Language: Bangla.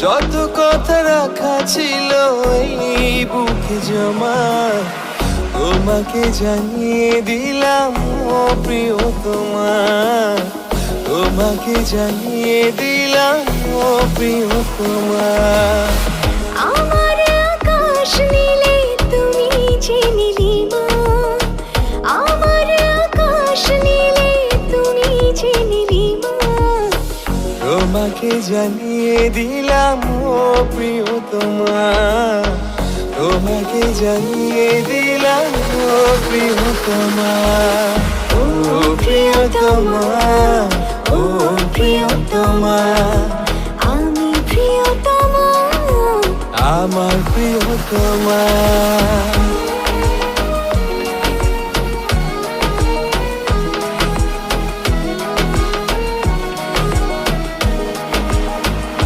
যত কথা রাখা ছিল এই বুকে জমা, তোমাকে জানিয়ে দিলাম ও প্রিয়তমা, তোমাকে জানিয়ে দিলাম ও প্রিয়তমা। আমার আকাশ নীলে তুমি যে নীলিমা, আমার আকাশ নীলে তুমি যে নীলিমা, তোমাকে জানিয়ে দিলাম ও প্রিয়তমা, তোমাকে জানিয়ে দিলাম ও প্রিয়তমা, ও প্রিয়তমা, ও প্রিয়তমা, আমি প্রিয়তমা, আমার প্রিয়তমা।